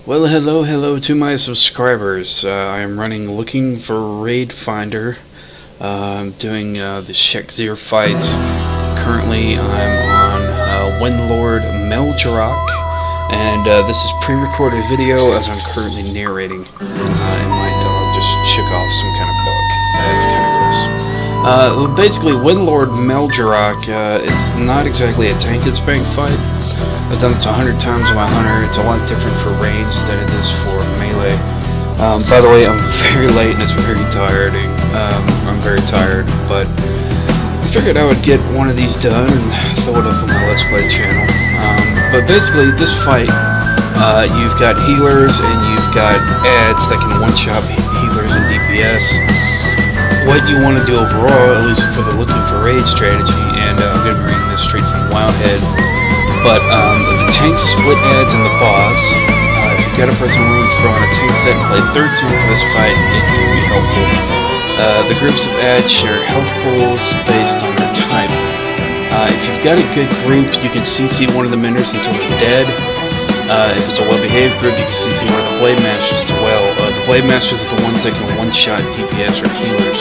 Well, hello to my subscribers. I am running Looking for Raid Finder. I'm doing the Shek'zeer fights. Currently, I'm on Lord Mel'Jarak, and this is pre-recorded video as I'm currently narrating. And my dog just shook off some kind of bug. That's kind of gross. Basically, Lord Mel'Jarak, it's not exactly a tank and spank fight. I've done this 100 times with my hunter. It's a lot different for range than it is for melee. By the way, I'm very late and it's very tiring. I'm very tired, but I figured I would get one of these done and throw it up on my Let's Play channel. But basically, this fight, you've got healers and you've got ads that can one-shot healers and DPS. What you want to do overall, at least for the Looking for Raid strategy, and I'm going to be reading this straight from Wildhead. But the tank split ads in the boss. If you've got a person willing to throw on a tank set and play third team for this fight, it can be helpful. The groups of ads share health pools based on their type. If you've got a good group, you can CC one of the menders until they're dead. If it's a well-behaved group, you can CC one of the blade masters as well. The blade masters are the ones that can one-shot DPS or healers.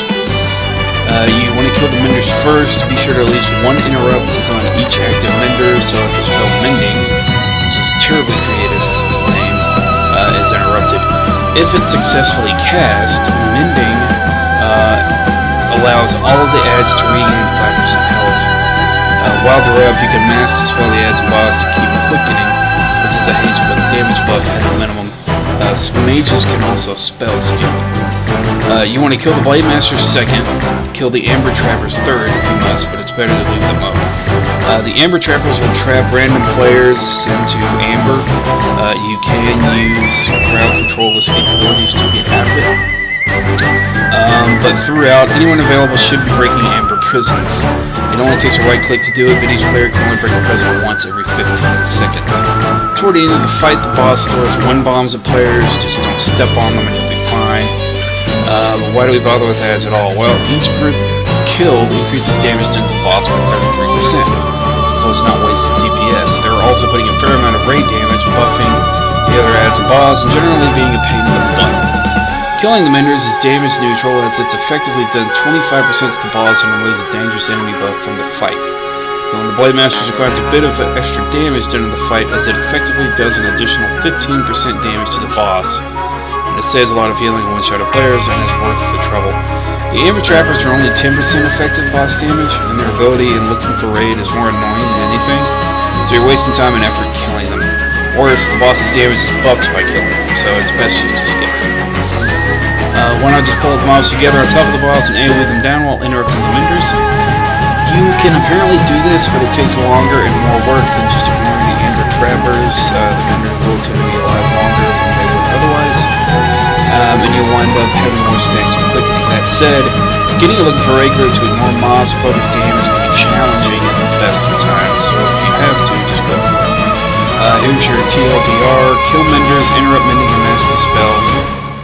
You want to kill the menders first. Be sure to at least one interrupt is on each active mender, so if the spell Mending, which is a terribly creative name, is interrupted. If it's successfully cast, Mending allows all of the ads to regain 5% health. While they're up, you can mass dispel the ads and boss to keep quickening, which is a haste plus damage buff at a minimum. Some mages can also spell steal. You want to kill the Blade Masters second, kill the Amber Trappers third if you must, but it's better to leave them up. The Amber Trappers will trap random players into Amber. You can use crowd control escape abilities to get out of it. But throughout, anyone available should be breaking Amber prisons. It only takes a right click to do it, but each player can only break a prison once every 15 seconds. Toward the end of the fight, the boss throws wind bombs at players. Just don't step on them and you'll be fine. Why do we bother with ads at all? Well, each group killed increases damage to the boss by 33%, so it's not wasted DPS. They're also putting a fair amount of raid damage, buffing the other ads and boss, and generally being a pain in the butt. Killing the menders is damage neutral, as it's effectively done 25% to the boss and removes a dangerous enemy buff from the fight. Killing the Blade Masters requires a bit of extra damage during the fight, as it effectively does an additional 15% damage to the boss. It saves a lot of healing on one-shot of players and is worth the trouble. The Amber Trappers are only 10% effective boss damage, and their ability in Looking for Raid is more annoying than anything, so you're wasting time and effort killing them. Worse, the boss's damage is buffed by killing them, so it's best just to skip them. Why not just pull the mobs together on top of the boss and AoE them down while interrupting the menders? You can apparently do this, but it takes longer and more work than just ignoring the Amber Trappers. The menders will tend to be alive longer than they would otherwise. And you'll wind up having more stacks to click. That said, getting a Looking for Raid group to ignore mobs focus damage can be challenging at the best of times, so if you have to, just go for it. Here's your TLDR: kill menders, interrupt mending, and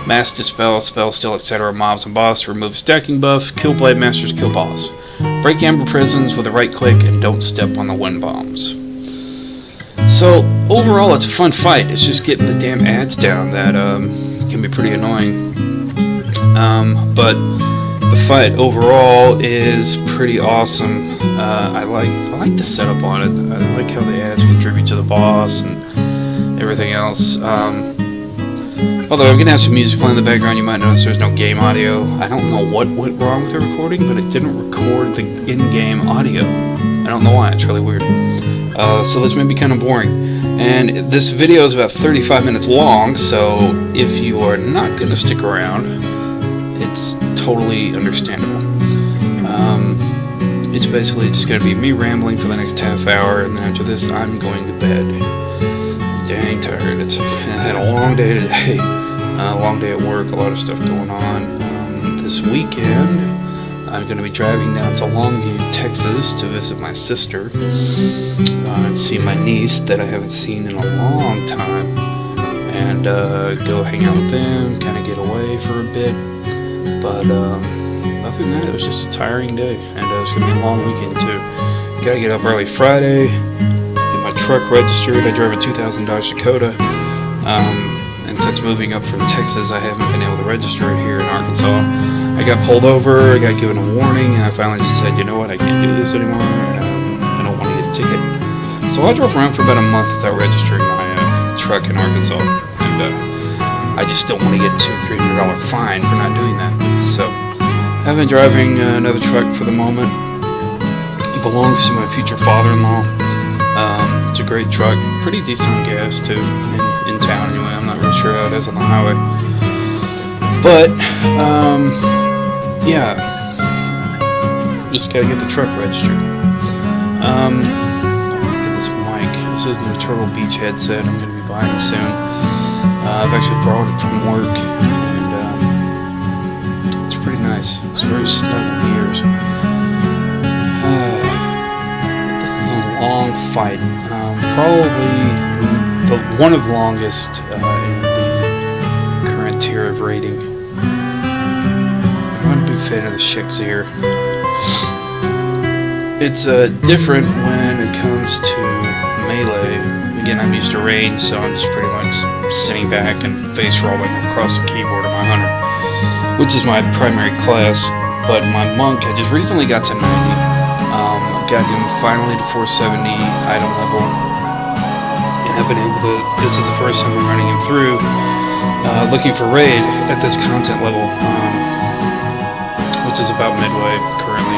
mass dispel, spell steal, etc. mobs and boss, remove stacking buff, kill blade masters, kill boss. Break amber prisons with a right click, and don't step on the wind bombs. So overall, it's a fun fight. It's just getting the damn ads down that can be pretty annoying. But the fight overall is pretty awesome. I like the setup on it. I like how the ads contribute to the boss and everything else. Although I'm gonna have some music playing in the background, you might notice there's no game audio. I don't know what went wrong with the recording, but it didn't record the in-game audio. I don't know why. It's really weird. So this may be kind of boring. And this video is about 35 minutes long, so if you are not going to stick around, it's totally understandable. It's basically just going to be me rambling for the next half hour, and then after this, I'm going to bed. Dang tired. I had a long day today. A long day at work, a lot of stuff going on. This weekend, I'm going to be driving down to Longview, Texas to visit my sister and see my niece that I haven't seen in a long time, and go hang out with them, kind of get away for a bit. But other than that, it was just a tiring day, and it's going to be a long weekend too. Got to get up early Friday, get my truck registered. I drive a 2000 Dodge Dakota. and since moving up from Texas, I haven't been able to register it here in Arkansas. I got pulled over, I got given a warning, and I finally just said, you know what, I can't do this anymore, I don't want to get a ticket. So I drove around for about a month without registering my truck in Arkansas, and I just don't want to get $200-300 fine for not doing that. So I've been driving another truck for the moment. It belongs to my future father-in-law. It's a great truck, pretty decent on gas too, in town anyway. I'm not really sure how it is on the highway. But, yeah, just gotta get the truck registered. This mic, this is the Turtle Beach headset I'm gonna be buying soon. I've actually borrowed it from work, and it's pretty nice. It's very snug in the ears. This is a long fight. Probably one of the longest in the current tier of rating. I'm a big fan of the Shek'zeer. It's different when it comes to melee. Again, I'm used to range, so I'm just pretty much sitting back and face rolling across the keyboard of my hunter, which is my primary class. But my monk, I just recently got to 90. I got him finally to 470 item level. I've been able to, this is the first time I'm running him through, looking for raid at this content level, which is about midway currently,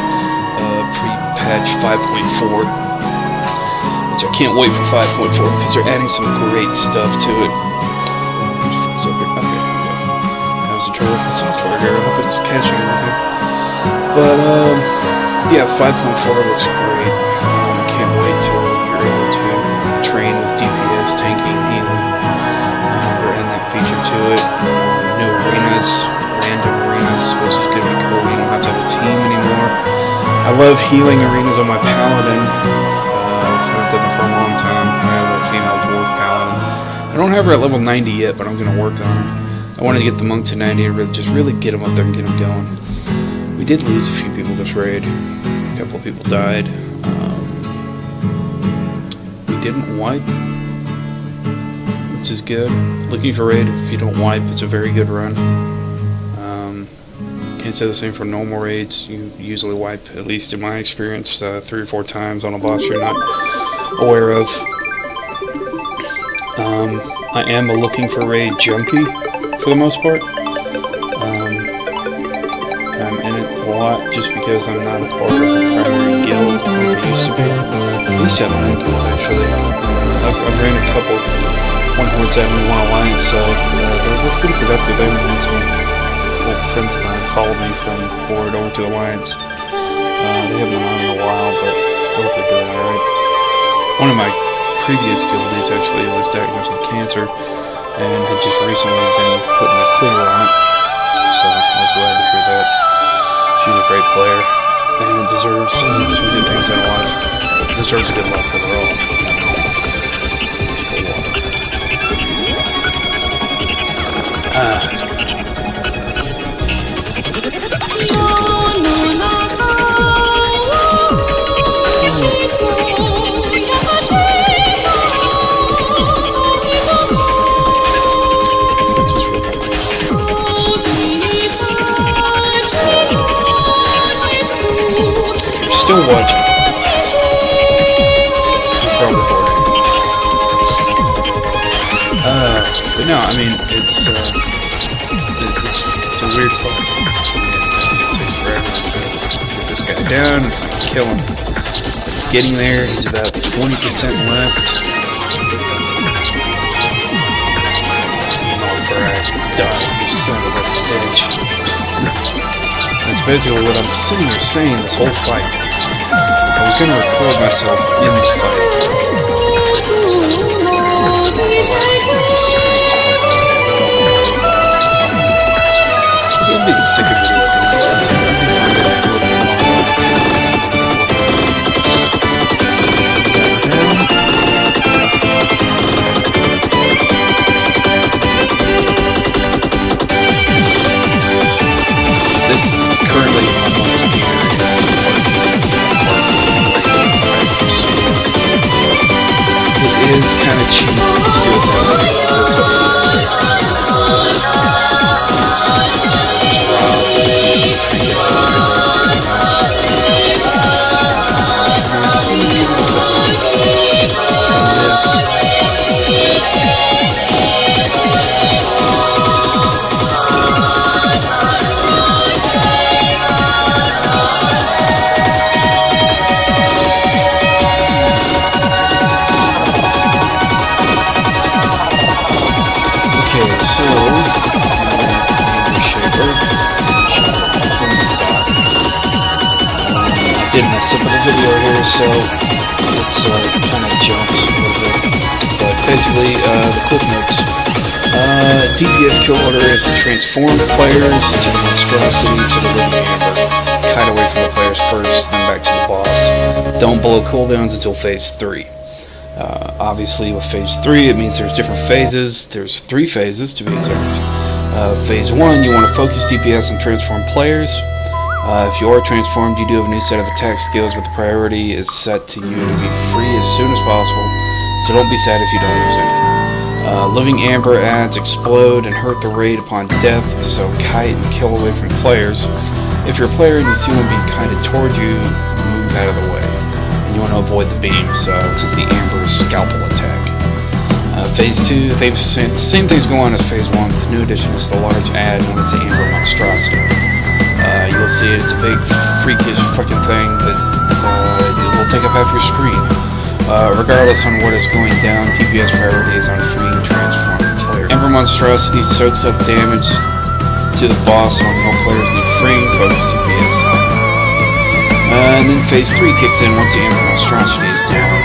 pre-patch 5.4, which I can't wait for 5.4 because they're adding some great stuff to it. Okay, that was a turtle software here, I hope it's catching nothing. But, yeah, 5.4 looks great. I can't wait till you're able to train with DPS, tanking, healing. We're adding that feature to it. New arenas, random arenas, which is going to be cool. You don't have to have a team anymore. I love healing arenas on my paladin. I've done it for a long time. I have a female dwarf paladin. I don't have her at level 90 yet, but I'm going to work on her. I wanted to get the monk to 90 and really get him up there and get him going. We did lose a few people this raid. A couple of people died. Didn't wipe, which is good. Looking for raid, if you don't wipe, it's a very good run. Can't say the same for normal raids. You usually wipe, at least in my experience, 3 or 4 times on a boss you're not aware of. I am a looking for raid junkie for the most part. I'm in it a lot just because I'm not a part of the primary guild like I used to be. I used to have my own guild actually. I've ran a couple, one Horde 7 and one Alliance side. They're pretty productive. They went into old friends of mine followed me from Horde over to Alliance. They haven't been on in a while, but I hope they're doing alright. One of my previous guildies actually was diagnosed with cancer and had just recently been putting a clear on it. So I was glad to hear that. She's a great player and deserves some good things in her life. Deserves a good life overall. Still watching. Probably bored. But no, I mean it's a weird fight. It takes forever to get this guy down, kill him. Getting there, he's about 20% left. Die, you son of a bitch. That's basically what I'm sitting here saying this whole fight. I was gonna record myself in this fight. It'll be the sickest video currently almost here. It is kind of cheap to do it that way. So let's kind of jump a little bit. But basically, the quick notes. DPS kill order is to transform players to the monstrosity to the living amber. Kite away from the players first, then back to the boss. Don't blow cooldowns until phase 3. Obviously with phase 3 it means there's different phases. There's 3 phases to be exact. Phase 1, you want to focus DPS and transform players. If you are transformed, you do have a new set of attack skills, but the priority is set to you to be free as soon as possible, so don't be sad if you don't use any. Living Amber adds explode and hurt the raid upon death, so kite and kill away from players. If your player and you see one being kited toward you, move out of the way. And you want to avoid the beams, which is the Amber scalpel attack. Phase 2, the same things go on as phase 1. The new addition is the large add, known as the Amber monstrosity. You'll see it's a big freakish fucking thing that will take up half your screen. Regardless on what is going down, DPS priority is on freeing transformed players. Amber monstrosity soaks up damage to the boss when no players need freeing, focus DPS on. And then phase 3 kicks in once the Amber monstrosity is down.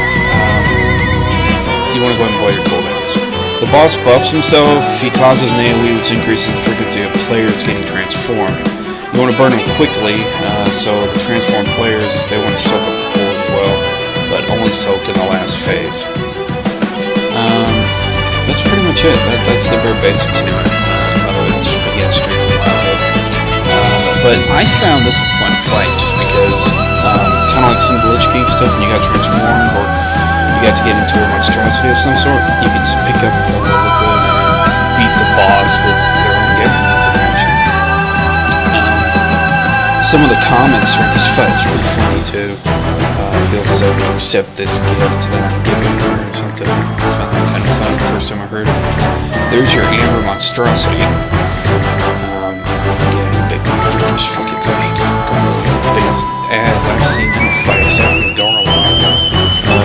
You want to go ahead and blow your cooldowns. The boss buffs himself. He causes an AoE which increases the frequency of players getting transformed. You want to burn them quickly, so the transformed players, they want to soak up the pool as well, but only soaked in the last phase. That's pretty much it. That's the bare basics to it. By the way, this should begin streaming a while ago. But I found this a fun fight just because, kind of like some Glitch King stuff, when you got transformed or you got to get into a monstrosity of some sort, you could just pick up the liquid and beat the boss with their own gift. Some of the comments from this fight is really funny too. Feels so to accept this gift that I'm giving her or something. I found that kind of fun the first time I heard it. There's your Amber monstrosity. Again, big freakish fucking thing. The biggest ad I've seen in a fight is definitely Garlod.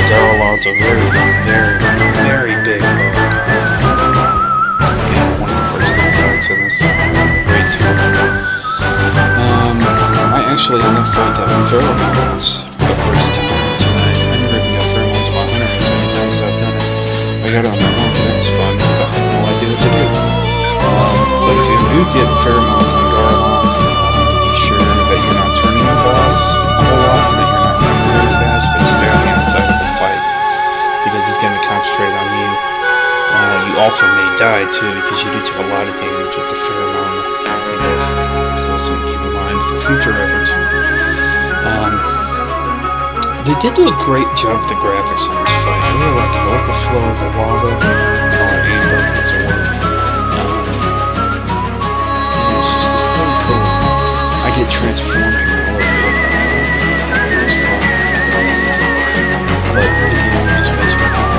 Garlod's a very, very, very big bug. Yeah, one of the first fights in this raid 2. I actually ended up finding out pheromones for the first time tonight. I never even got pheromones on my hunter as many times as I've done it. I got it on my own, and that was fun because I had no idea what to do. But if you do get pheromones on Garlon, be sure that you're not turning the boss a whole lot, and that you're not running really fast, but stay on the outside of the fight because it's going to concentrate on you. You also may die too because you do take a lot of damage with the pheromone active. So keep in mind for future reference. They did do a great job with the graphics on this fight. I really like the overflow of the lava on Amber as it were. It's just really cool. I get transforming all over the place. It's fun. But again, just basically I was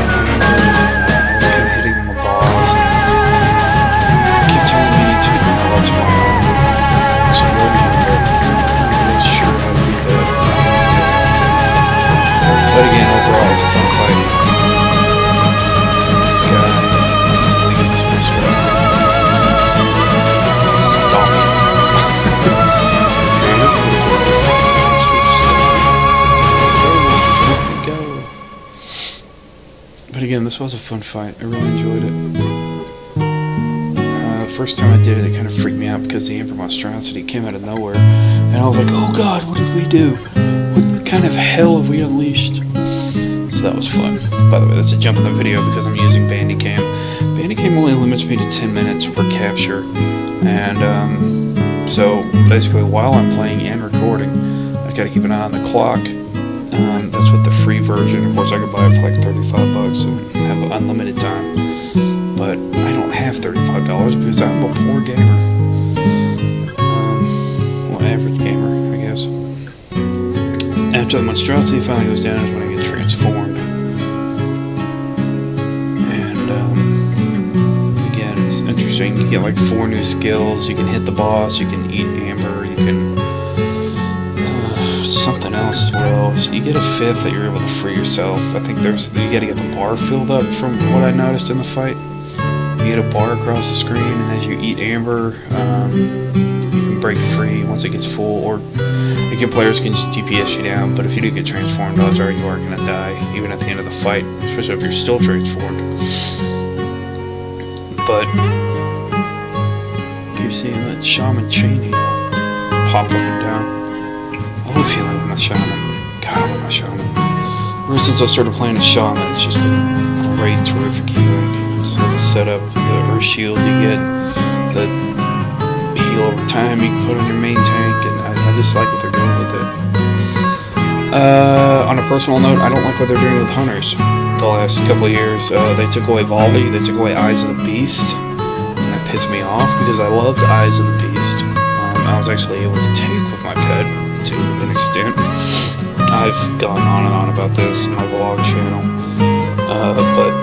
kind of hitting on the balls and keep telling me to watch my arm. So I'm not sure how to do that. But again, overall, it's a fun fight. This guy, I think it's supposed to stop me. But again, this was a fun fight. I really enjoyed it. First time I did it, it kind of freaked me out because the Amber monstrosity came out of nowhere, and I was like, "Oh God, what did we do? What kind of hell have we unleashed?" So that was fun. By the way, that's a jump in the video because I'm using Bandicam. Bandicam only limits me to 10 minutes per capture, and so basically while I'm playing and recording, I got to keep an eye on the clock. That's with the free version. Of course, I could buy it for like $35 and have unlimited time. But I don't have $35 because I'm a poor gamer. Well, average gamer, I guess. After the monstrosity finally goes down is when I get transformed. And again, it's interesting. You get like 4 new skills. You can hit the boss. You can eat amber. You can something else as well. You get a 5th that you're able to free yourself. I think you got to get the bar filled up from what I noticed in the fight. You get a bar across the screen, and as you eat amber, you can break free once it gets full. Or again, weakened players can just DPS you down, but if you do get transformed, odds are you are going to die, even at the end of the fight, especially if you're still transformed. But, keep seeing that shaman chain heal pop up and down. I love feeling with my shaman. God, I love my shaman. Ever since I started playing a shaman, it's just been great, terrific healing. Just the setup, the earth shield you get, the heal over time you can put on your main tank, and I just like what they're doing with it. On a personal note, I don't like what they're doing with hunters. The last couple of years, they took away volley, they took away Eyes of the Beast, and that pissed me off because I loved Eyes of the Beast. I was actually able to take with my pet to an extent. I've gone on and on about this in my vlog channel, but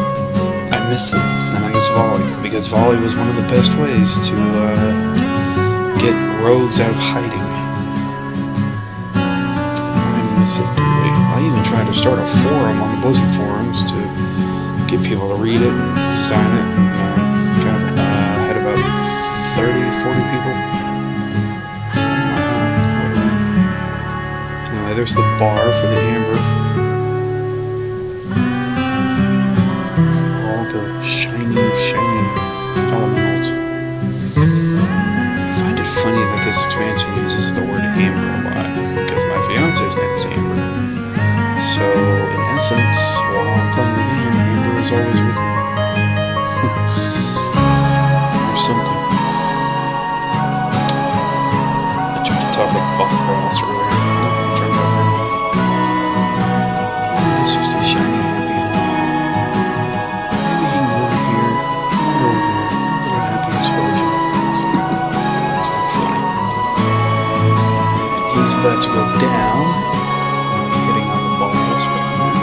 I miss it, and I miss volley, because volley was one of the best ways to get rogues out of hiding. I miss it dearly. I even tried to start a forum on the Blizzard forums to get people to read it and sign it, and had about 30, 40 people. Anyway, there's the bar for the amber. All the shiny elementals. I find it funny that this expansion uses the word amber a lot, because my fiance's name is Amber. So, in essence, while I'm playing the game, Amber is always with me. Or something. I tried to talk like Buck Cross earlier. Nothing turned out very well. It's just a shiny happy home. Maybe he can go over here, or over here. A little happy explosion. It's very funny. He's about to go down. Hitting on the balls right now.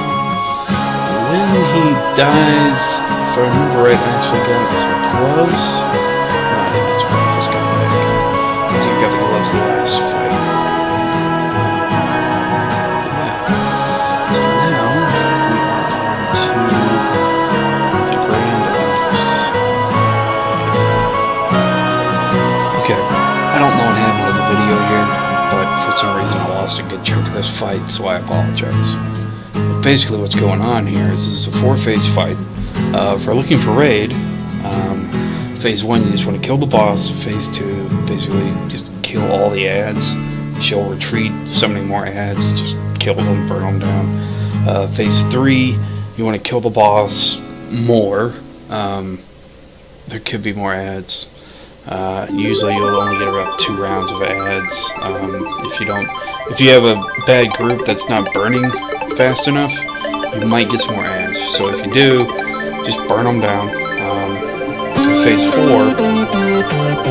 When he dies, if I remember right, I actually got some gloves. I think that's what I just got back. I think I got the gloves last fight. So now, we are on to the Grand Empress. Okay, I don't know what happened to the video here, but for some reason I lost a good chunk of this fight, so I apologize. But basically what's going on here is this is a 4-phase fight. If we're looking for raid, phase 1 you just want to kill the boss, phase 2 basically just kill all the ads, she'll retreat, summoning more ads, just kill them, burn them down. Phase 3 you want to kill the boss more, there could be more ads. Usually you'll only get about 2 rounds of ads. If you have a bad group that's not burning fast enough, you might get some more ads. So if you do, just burn them down. Phase 4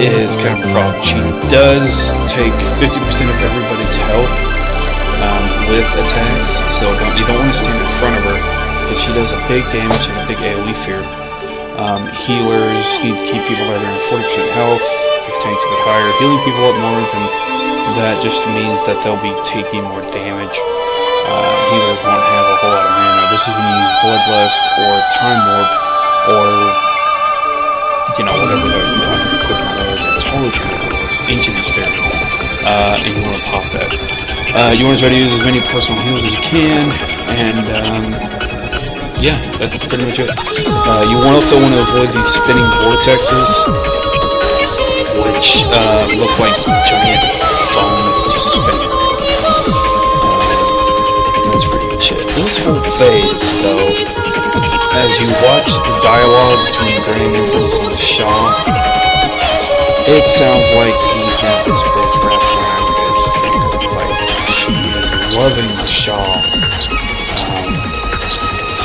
is kind of a problem. She does take 50% of everybody's health with attacks, so you don't want to stand in front of her, because she does a big damage and a big AoE fear. Healers need to keep people either in 40% health, if tanks a bit higher. Healing people up more than that just means that they'll be taking more damage. Healers won't have a whole lot of mana. This is when you use Bloodlust or Time Warp or, whatever the equipment was. I totally forgot what it was. Ancient Hysteria. And you want to pop that. You want to try to use as many personal heals as you can, and yeah, that's pretty much it. You also want to avoid these spinning vortexes, which look like giant phones just spinning. That's pretty much it. This whole phase, though, as you watch the dialogue between Grand Empress and the Shah, it sounds like he has this bitch wrapped around his finger. Like, she is loving the Shah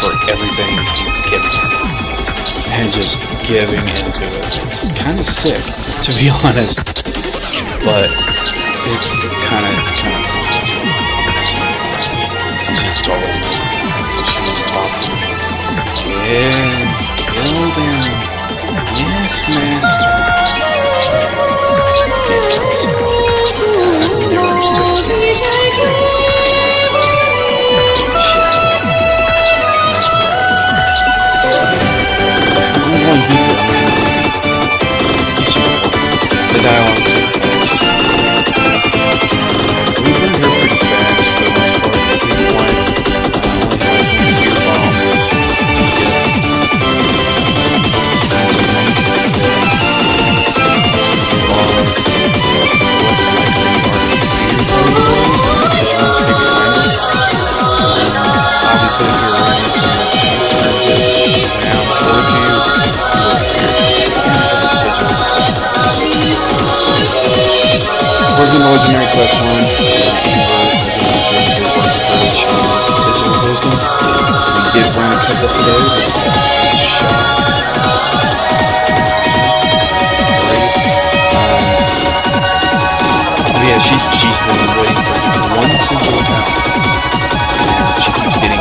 for everything he's giving her. And just giving into it. It's kind of sick, to be honest. But it's kind of she's told me. She's talking. Yes, kill them. Yes, master. Never understood. The dialogue. We've been here put it here right and turns it around towards you. We're going to legendary class 1. Sigil Wisdom. We did run a couple today. Yeah, she's been waiting for one sigil account. She keeps getting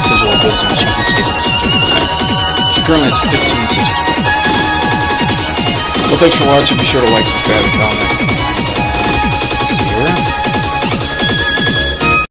sigil of wisdom. She keeps getting sigil account. She currently has 15 sigils. Well, thanks for watching. Be sure to like, subscribe, and comment.